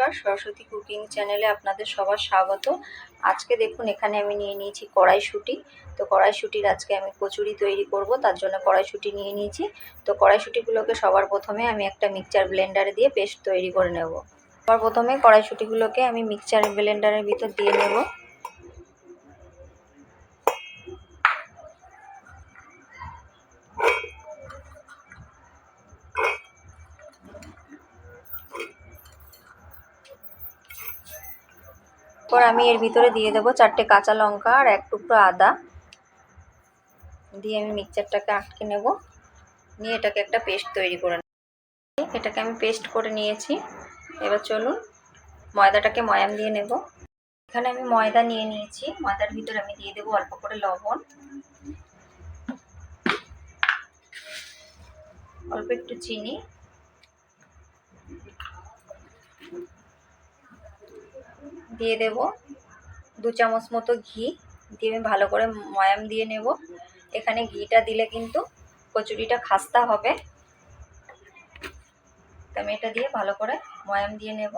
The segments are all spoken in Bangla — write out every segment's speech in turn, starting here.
নমস্কার, সরস্বতী কুকিং চ্যানেলে আপনাদের সবার স্বাগত। আজকে দেখুন এখানে আমি নিয়ে নিয়েছি কড়াইশুঁটি। তো কড়াইশুঁটির আজকে আমি কচুরি তৈরি করব, তার জন্য কড়াইশুঁটি নিয়ে নিয়েছি। তো কড়াইশুঁটিগুলোকে সবার প্রথমে আমি একটা মিক্সচার ব্লেন্ডারে দিয়ে পেস্ট তৈরি করে নেব। সবার প্রথমে কড়াইশুঁটিগুলোকে আমি মিক্সচার ব্লেন্ডারের ভিতর দিয়ে নেব। এরপর আমি এর ভিতরে দিয়ে দেবো 4টে কাঁচা লঙ্কা আর 1 টুকরো আদা দিয়ে আমি মিক্সচারটাকে আটকে নেব। নিয়ে এটাকে একটা পেস্ট তৈরি করে নেব। এটাকে আমি পেস্ট করে নিয়েছি। এবার চলুন ময়দাটাকে ময়াম দিয়ে নেব। এখানে আমি ময়দা নিয়ে নিয়েছি। ময়দার ভিতরে আমি দিয়ে দেবো অল্প করে লবণ, অল্প একটু চিনি, দিয়ে দেব 2 চামচ মতো ঘি দিয়ে আমি ভালো করে ময়াম দিয়ে নেব। এখানে ঘিটা দিলে কিন্তু কচুরিটা খাস্তা হবে। আমি এটা দিয়ে ভালো করে ময়াম দিয়ে নেব।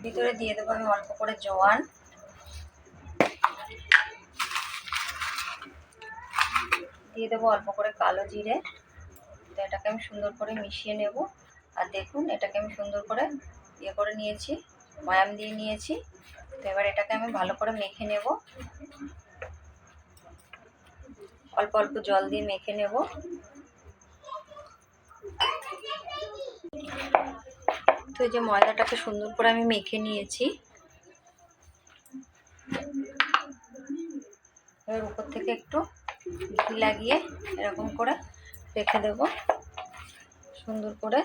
ভিতরে দিয়ে দেবো আমি অল্প করে জোয়ান, দিয়ে দেবো অল্প করে কালো জিরে। তো এটাকে আমি সুন্দর করে মিশিয়ে নেব। আর দেখুন এটাকে আমি সুন্দর করে করে নিয়েছি, ময়াম দিয়ে নিয়েছি। তো এবার এটাকে আমি ভালো করে মেখে নেব। অল্প অল্প জল দিয়ে মেখে নেব। তো এই যে ময়দাটাকে সুন্দর করে আমি মেখে নিয়েছি। এবার উপর থেকে একটু ঘি লাগিয়ে এরকম করে রেখে দেব সুন্দর করে।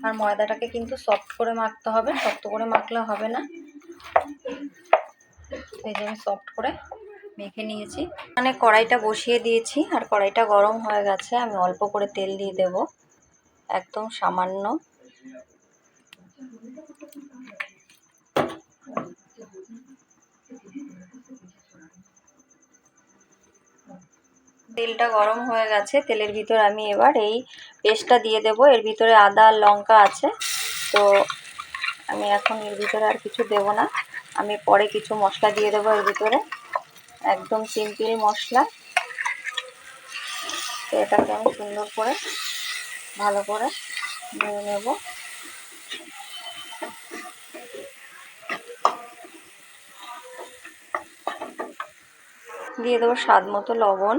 আর ময়দাটাকে কিন্তু সফট করে মাখতে হবে, শক্ত করে মাখলে হবে না। এই যে আমি সফট করে মেখে নিয়েছি। মানে কড়াইটা বসিয়ে দিয়েছি আর কড়াইটা গরম হয়ে গেছে। আমি অল্প করে তেল দিয়ে দেব, একদম সামান্য। তেলটা গরম হয়ে গেছে। তেলের ভিতর আমি এবার এই পেস্টটা দিয়ে দেব। এর ভিতরে আদা আর লঙ্কা আছে। তো আমি এখন এর ভিতরে আর কিছু দেব না। আমি পরে কিছু মশলা দিয়ে দেবো এর ভিতরে, একদম সিম্পল মশলা। তো এটাকে আমি সুন্দর করে ভালো করে নিয়ে নেব। দিয়ে দেবো স্বাদ মতো লবণ,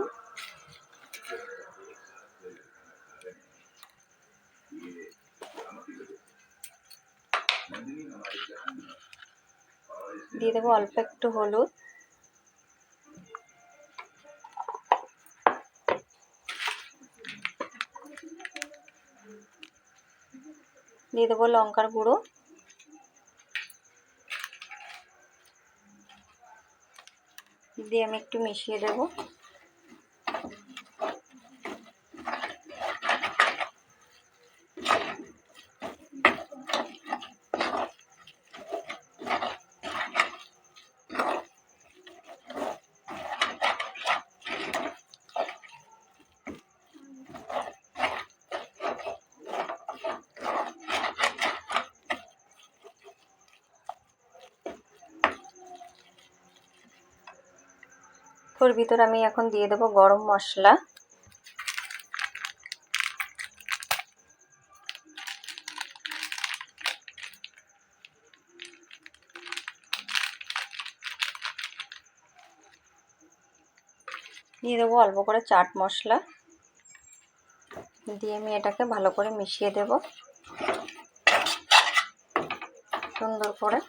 দিয়ে দেবো অল্প একটু হলুদ, দিয়ে দেবো লঙ্কার গুঁড়ো, দিয়ে আমি একটু মিশিয়ে দেব। ওর ভিতর আমি এখন দিয়ে দেবো গরম মশলা, দিয়ে দেবো অল্প করে চাট মশলা, দিয়ে আমি এটাকে ভালো করে মিশিয়ে দেব সুন্দর করে।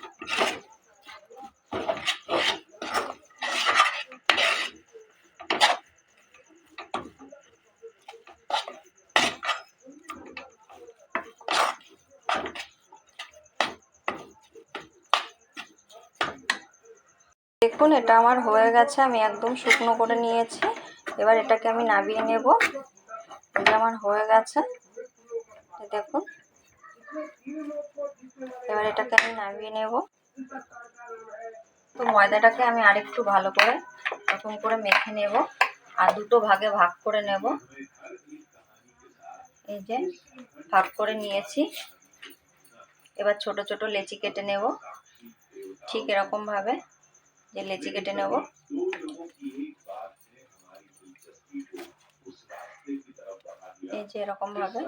দেখুন এটা আমার হয়ে গেছে। আমি একদম শুকনো করে নিয়েছি। এবার এটাকে আমি নামিয়ে নেব। এটা আমার হয়ে গেছে, দেখুন। এবার এটাকে আমি নামিয়ে নেব। তো ময়দাটাকে আমি আরেকটু ভালো করে এরকম করে মেখে নেব। আর দুটো ভাগে ভাগ করে নেব। এই যে ভাগ করে নিয়েছি। এবার ছোট ছোট লেচি কেটে নেব, ঠিক এরকম ভাবে যে লেচি কেটে নেব। এই যে এরকম ভাবে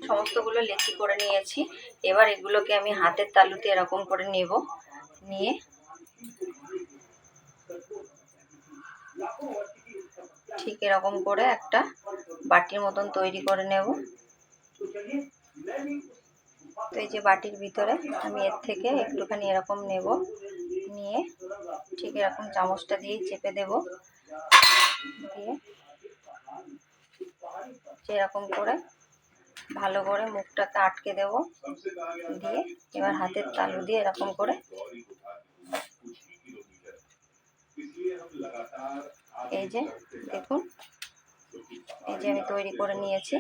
সমস্তগুলো লেচি করে নিয়েছি। এবার এগুলোকে আমি হাতের তালুতে এরকম করে নেব, নিয়ে ঠিক এরকম করে একটা বাটির মতন তৈরি করে নেব। তো এই যে বাটির ভিতরে আমি এর থেকে একটুখানি এরকম নেব, নিয়ে ঠিক এরকম চামচটা দিয়ে চেপে দেব, দিয়ে এরকম করে ভালো করে মুখটাকে আটকে দেব, দিয়ে এবার হাতের তালু দিয়ে এরকম করে এই যে দেখুন, এই যে আমি তৈরি করে নিয়েছি।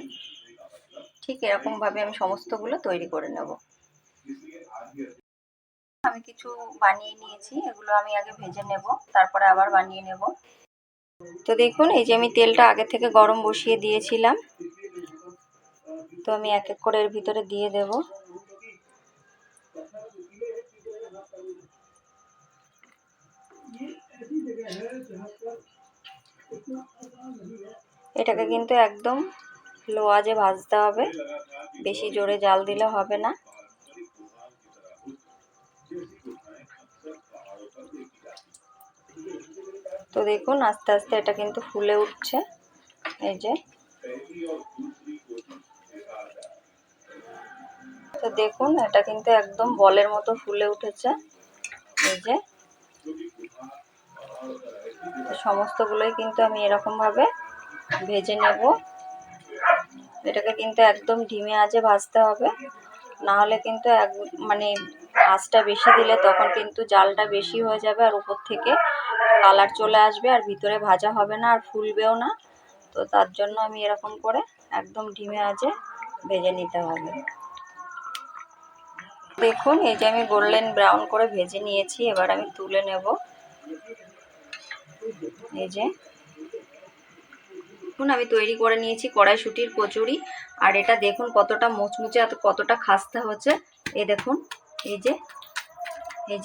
ঠিক এরকম ভাবে আমি সমস্তগুলো তৈরি করে নেব। আমি কিছু বানিয়ে নিয়েছি, এগুলো আমি আগে ভেজে নেব, তারপরে আবার বানিয়ে নেব। তো দেখুন, এই যে আমি তেলটা আগে থেকে গরম বসিয়ে দিয়েছিলাম, তো আমি এক এক করে এর ভিতরে দিয়ে দেব। এটাকে কিন্তু একদম লো আঁচে ভাজতে হবে, বেশি জোরে জাল দিলে হবে না। তো দেখুন আস্তে আস্তে এটা কিন্তু ফুলে উঠছে। এই যে তো দেখুন এটা কিন্তু একদম বলের মতো ফুলে উঠেছে। এই যে সমস্তগুলোই কিন্তু আমি এরকম ভাবে ভেজে নেব। এটাকে কিন্তু একদম ধিমে আঁচে ভাজতে হবে, না হলে কিন্তু মানে আঁচটা বেশি দিলে তখন কিন্তু জালটা বেশি হয়ে যাবে, আর উপর থেকে কালার চলে আসবে, আর ভিতরে ভাজা হবে না, আর ফুলবেও না। তো তার জন্য আমি এরকম করে একদম ধিমে আঁচে ভেজে নিতে হবে। দেখুন এই যে আমি গোল্ডেন ব্রাউন করে ভেজে নিয়েছি, এবার আমি তুলে নেব। এই যে দেখুন আমি তৈরি করে নিয়েছি কড়াইশুঁটির কচুরি, আর এটা দেখুন কতটা মুচমুচে, কতটা খাস্তা হচ্ছে। এই দেখুন, এই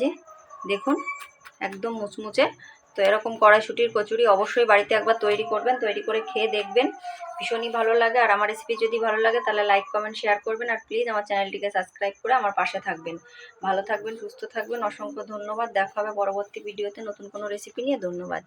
যে দেখুন একদম মুচমুচে। তো এরকম কড়াইশুঁটির কচুরি অবশ্যই বাড়িতে একবার তৈরি করবেন, তৈরি করে খেয়ে দেখবেন, ভীষণই ভালো লাগে। আর আমার রেসিপি যদি ভালো লাগে তাহলে লাইক কমেন্ট শেয়ার করবেন, আর প্লিজ আমার চ্যানেলটিকে সাবস্ক্রাইব করে আমার পাশে থাকবেন। ভালো থাকবেন, সুস্থ থাকবেন, অসংখ্য ধন্যবাদ। দেখা হবে পরবর্তী ভিডিওতে নতুন কোনো রেসিপি নিয়ে। ধন্যবাদ।